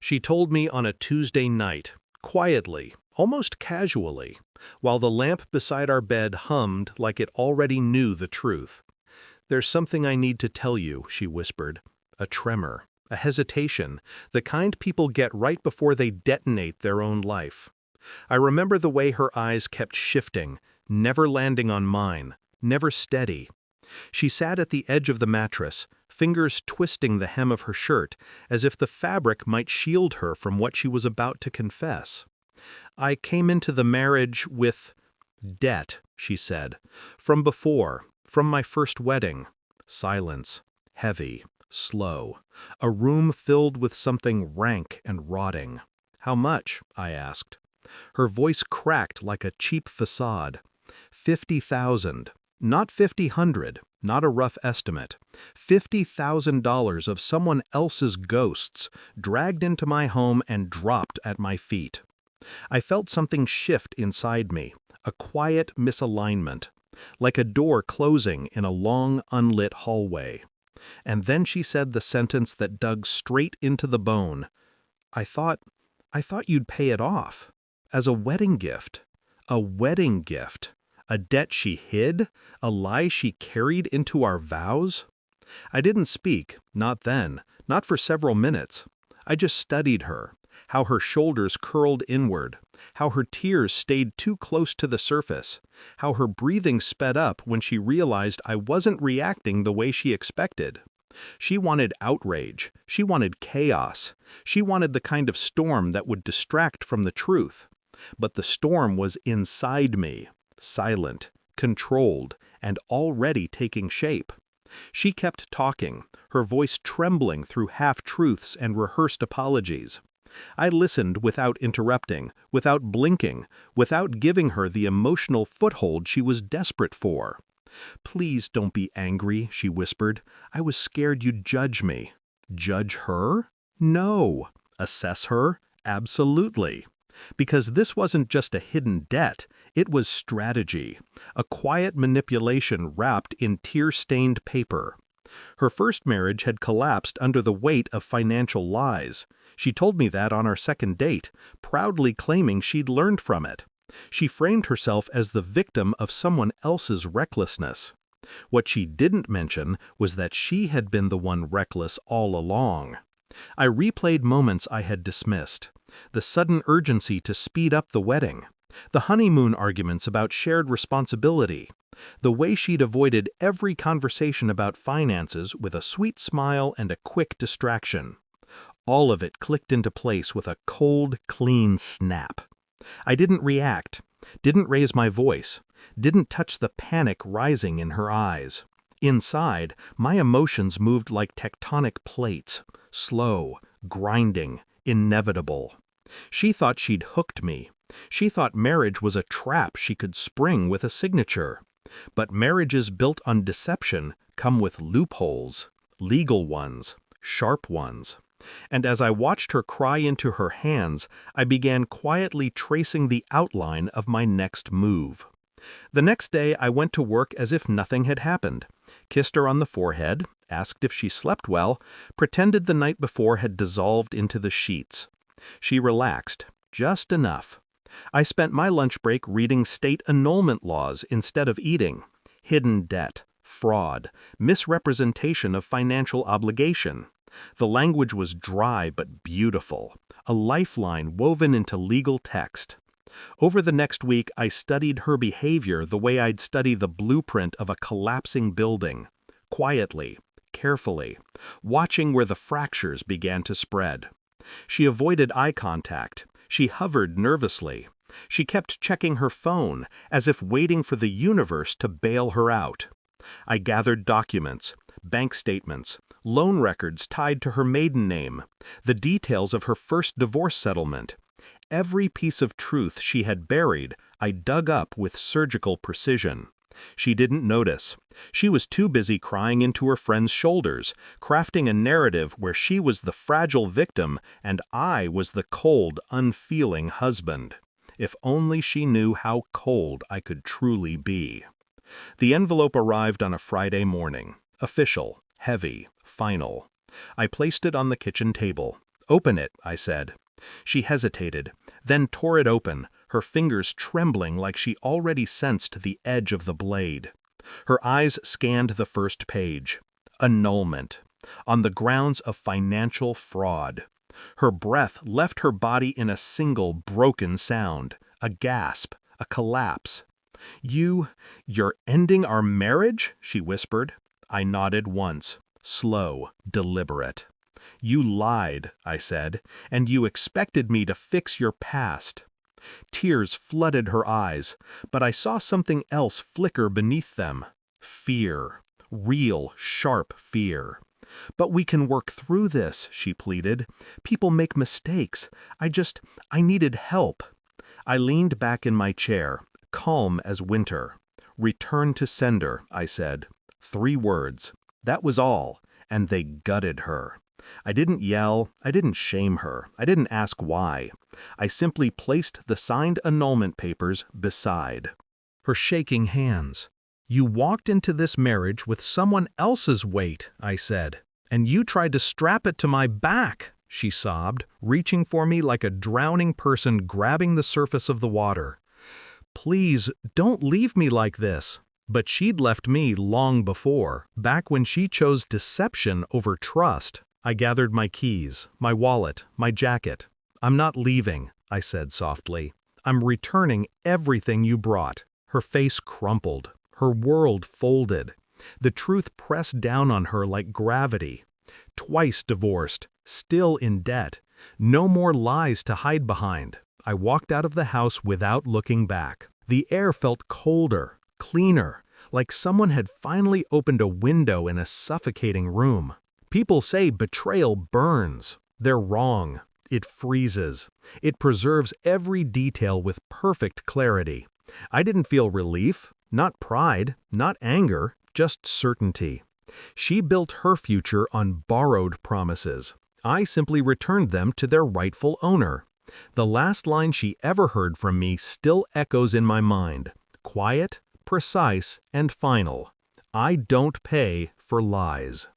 She told me on a Tuesday night, quietly, almost casually, while the lamp beside our bed hummed like it already knew the truth. "There's something I need to tell you," she whispered. A tremor, a hesitation, the kind people get right before they detonate their own life. I remember the way her eyes kept shifting, never landing on mine, never steady. She sat at the edge of the mattress, fingers twisting the hem of her shirt, as if the fabric might shield her from what she was about to confess. "I came into the marriage with debt," she said. "From before, from my first wedding." Silence. Heavy. Slow. A room filled with something rank and rotting. "How much?" I asked. Her voice cracked like a cheap facade. 50,000. Not 50,000, not a rough estimate. $50,000 of someone else's ghosts dragged into my home and dropped at my feet. I felt something shift inside me, a quiet misalignment, like a door closing in a long, unlit hallway. And then she said the sentence that dug straight into the bone. I thought you'd pay it off. As a wedding gift. A wedding gift. A debt she hid? A lie she carried into our vows? I didn't speak, not then, not for several minutes. I just studied her, how her shoulders curled inward, how her tears stayed too close to the surface, how her breathing sped up when she realized I wasn't reacting the way she expected. She wanted outrage. She wanted chaos. She wanted the kind of storm that would distract from the truth. But the storm was inside me, silent, controlled, and already taking shape. She kept talking, her voice trembling through half-truths and rehearsed apologies. I listened without interrupting, without blinking, without giving her the emotional foothold she was desperate for. "Please don't be angry," she whispered. "I was scared you'd judge me." Judge her? No. Assess her? Absolutely. Because this wasn't just a hidden debt, it was strategy, a quiet manipulation wrapped in tear-stained paper. Her first marriage had collapsed under the weight of financial lies. She told me that on our second date, proudly claiming she'd learned from it. She framed herself as the victim of someone else's recklessness. What she didn't mention was that she had been the one reckless all along. I replayed moments I had dismissed. The sudden urgency to speed up the wedding. The honeymoon arguments about shared responsibility. The way she'd avoided every conversation about finances with a sweet smile and a quick distraction. All of it clicked into place with a cold, clean snap. I didn't react, didn't raise my voice, didn't touch the panic rising in her eyes. Inside, my emotions moved like tectonic plates, slow, grinding, inevitable. She thought she'd hooked me. She thought marriage was a trap she could spring with a signature. But marriages built on deception come with loopholes, legal ones, sharp ones. And as I watched her cry into her hands, I began quietly tracing the outline of my next move. The next day I went to work as if nothing had happened, kissed her on the forehead, asked if she slept well, pretended the night before had dissolved into the sheets. She relaxed, just enough. I spent my lunch break reading state annulment laws instead of eating. Hidden debt, fraud, misrepresentation of financial obligation. The language was dry but beautiful, a lifeline woven into legal text. Over the next week, I studied her behavior the way I'd study the blueprint of a collapsing building, quietly, carefully, watching where the fractures began to spread. She avoided eye contact. She hovered nervously. She kept checking her phone, as if waiting for the universe to bail her out. I gathered documents, bank statements, loan records tied to her maiden name, the details of her first divorce settlement. Every piece of truth she had buried, I dug up with surgical precision. She didn't notice. She was too busy crying into her friend's shoulders, crafting a narrative where she was the fragile victim and I was the cold, unfeeling husband. If only she knew how cold I could truly be. The envelope arrived on a Friday morning. Official, heavy, final. I placed it on the kitchen table, Open it, I said. She hesitated, then tore it open, her fingers trembling like she already sensed the edge of the blade. Her eyes scanned the first page. Annulment. On the grounds of financial fraud. Her breath left her body in a single broken sound, a gasp, a collapse. You're ending our marriage?" she whispered. I nodded once, slow, deliberate. "You lied," I said, "and you expected me to fix your past." Tears flooded her eyes, but I saw something else flicker beneath them. Fear. Real, sharp fear. "But we can work through this," she pleaded. "People make mistakes. I needed help." I leaned back in my chair, calm as winter. "Return to sender," I said. 3 words. That was all, and they gutted her. I didn't yell, I didn't shame her, I didn't ask why. I simply placed the signed annulment papers beside her shaking hands. "You walked into this marriage with someone else's weight," I said, "and you tried to strap it to my back," she sobbed, reaching for me like a drowning person grabbing the surface of the water. "Please, don't leave me like this." But she'd left me long before, back when she chose deception over trust. I gathered my keys, my wallet, my jacket. "I'm not leaving," I said softly. "I'm returning everything you brought." Her face crumpled. Her world folded. The truth pressed down on her like gravity. Twice divorced, still in debt. No more lies to hide behind. I walked out of the house without looking back. The air felt colder, cleaner, like someone had finally opened a window in a suffocating room. People say betrayal burns. They're wrong. It freezes. It preserves every detail with perfect clarity. I didn't feel relief, not pride, not anger, just certainty. She built her future on borrowed promises. I simply returned them to their rightful owner. The last line she ever heard from me still echoes in my mind. Quiet, precise, and final. I don't pay for lies.